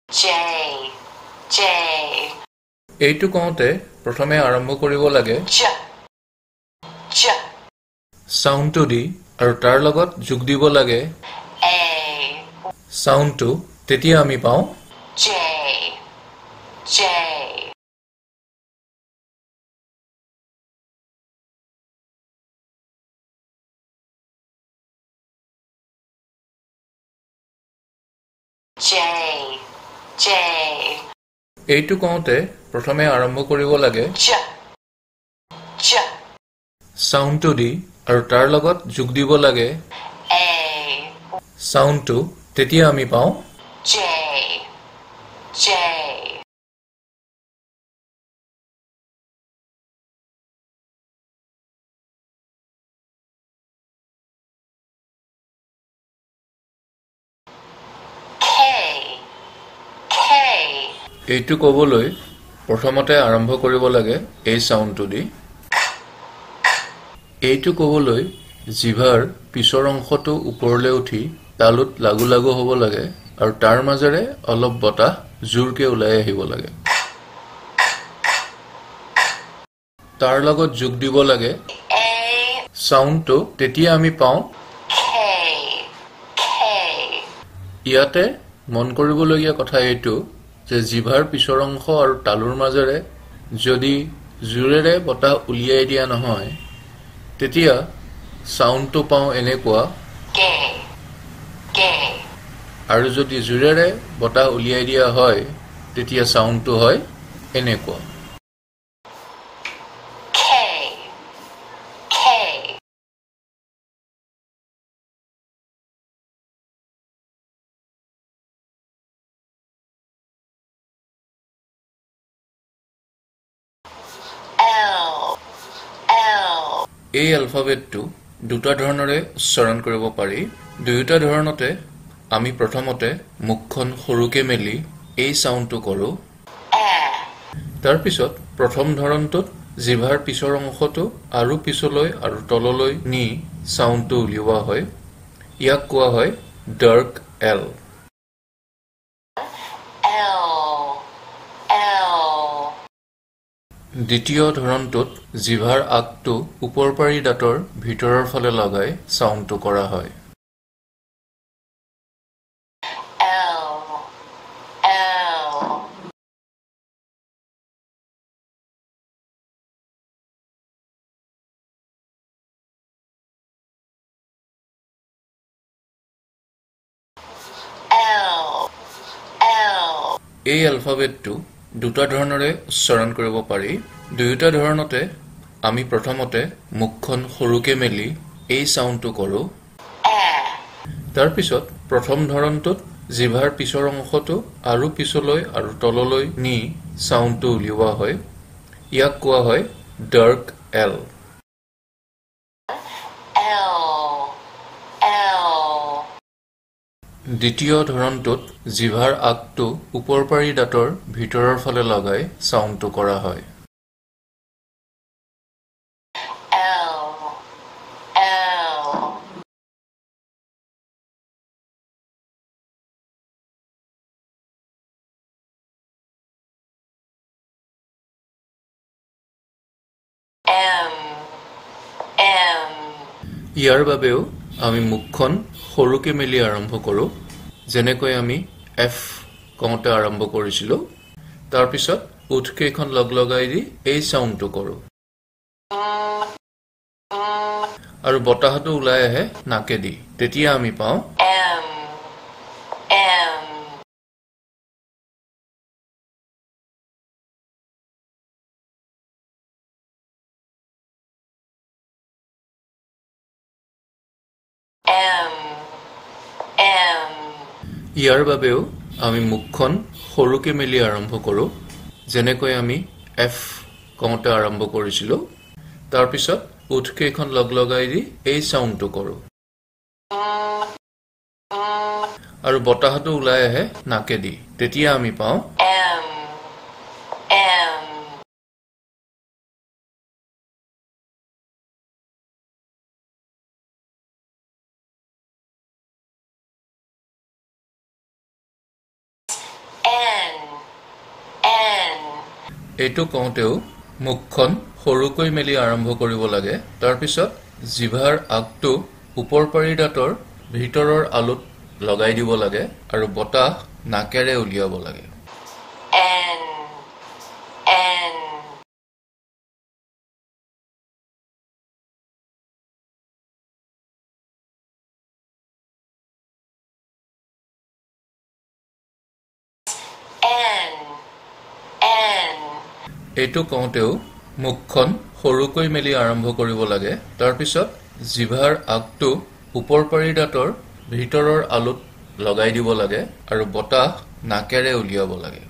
J, J. এইটো কওঁতে প্ৰথমে আৰম্ভ কৰিব লাগে J, J. সাউণ্ডটো দি আৰু তাৰ লগত যোগ দিব লাগে A, সাউণ্ডটো তেতিয়া আমি পাওঁ J, J. J, J. এইটো কওঁতে প্ৰথমে আৰম্ভ কৰিব লাগে J, J. সাউণ্ডটো দি আৰু তাৰ লগত যোগ দিব লাগে A, সাউণ্ডটো তেতিয়া আমি পাওঁ J, J. K, K. এইটো ক'বলৈ প্ৰথমতে আৰম্ভ কৰিব লাগে এই সাউণ্ডটো দি এইটো ক'বলৈ জিভাৰ পিছৰ অংশটো ওপৰলৈ উঠি তালুত লাগু লাগু হ'ব লাগে আৰু তাৰ মাজেৰে অলপ বতাহ জোৰকে ওলাই আহিব লাগে তাৰ লগত যোগ দিব লাগে A, সাউণ্ডটো তেতিয়া আমি পাওঁ K, K. ইয়াতে মন কৰিবলগীয়া কথা এইটো যে জিভাৰ পিছৰ অংশ আৰু তালুৰ মাজেৰে যদি জোৰেৰে বতাহ উলিয়াই দিয়া নহয় তেতিয়া সাউণ্ডটো পাওঁ এনেকুৱা K, K. আৰু যদি জোৰেৰে বতাহ উলিয়াই দিয়া হয় তেতিয়া সাউণ্ডটো হয় এনেকুৱা K, K. L, L. এই এলফাবেটটো দুটা ধৰণৰে উচ্চাৰণ কৰিব পাৰি দুয়োটা ধৰণতে আমি প্ৰথমতে মুখখন সৰুকে মেলি এই সাউণ্ডটো কৰোঁ তাৰ পিছত প্ৰথম ধৰণটোত জিভাৰ পিছৰ অংশটো আৰু পিছলৈ আৰু তললৈ নি সাউণ্ডটো উলিওৱা হয় ইয়াক কোৱা হয় ডাৰ্ক এল L, L. দ্বিতীয় ধৰণটোত জিভাৰ আগটো ওপৰপাৰি দাঁতৰ ভিতৰৰ ফালে লগাই সাউণ্ডটো কৰা হয় L, L. L, L. এই এলফাবেটটো দুটা ধৰণৰে উচ্চাৰণ কৰিব পাৰি দুয়োটা ধৰণতে আমি প্ৰথমতে মুখখন সৰুকে মেলি এই সাউণ্ডটো কৰোঁ তাৰ পিছত প্ৰথম ধৰণটোত জিভাৰ পিছৰ অংশটো আৰু পিছলৈ আৰু তললৈ নি সাউণ্ডটো উলিওৱা হয় ইয়াক কোৱা হয় ডাৰ্ক এল L, L. দ্বিতীয় ধৰণটোত জিভাৰ আগটো ওপৰপাৰি দাঁতৰ ভিতৰৰ ফালে লগাই সাউণ্ডটো কৰা হয় L, L. M, M. ইয়াৰ বাবেও আমি মুখখন সৰুকে মেলি আৰম্ভ কৰোঁ যেনেকৈ আমি এফ কওঁতে আৰম্ভ কৰিছিলোঁ তাৰ পিছত ওঠকেইখন লগাই দি এই সাউণ্ডটো কৰোঁ আৰু বতাহটো ওলাই আহে নাকেদি তেতিয়া আমি পাওঁ M, M. M, M. ইয়াৰ বাবেও আমি মুখখন সৰুকে মেলি আৰম্ভ কৰোঁ যেনেকৈ আমি এফ কওঁতে আৰম্ভ কৰিছিলোঁ তাৰ পিছত ওঠকেইখন লগাই দি এই সাউণ্ডটো কৰোঁ আৰু বতাহটো ওলাই আহে নাকেদি তেতিয়া আমি পাওঁ M, M. এইটো কওঁতেও মুখখন সৰুকৈ মেলি আৰম্ভ কৰিব লাগে তাৰ পিছত জিভাৰ আগটো ওপৰ পাৰি দাঁতৰ ভিতৰৰ আলুত লগাই দিব লাগে আৰু বতাহ নাকেৰে উলিয়াব লাগে N N N N এইটো কওঁতেও মুখখন সৰুকৈ মেলি আৰম্ভ কৰিব লাগে তাৰ পিছত জিভাৰ আগটো ওপৰ পাৰি দাঁতৰ ভিতৰৰ আলুত লগাই দিব লাগে আৰু বতাহ নাকেৰে উলিয়াব লাগে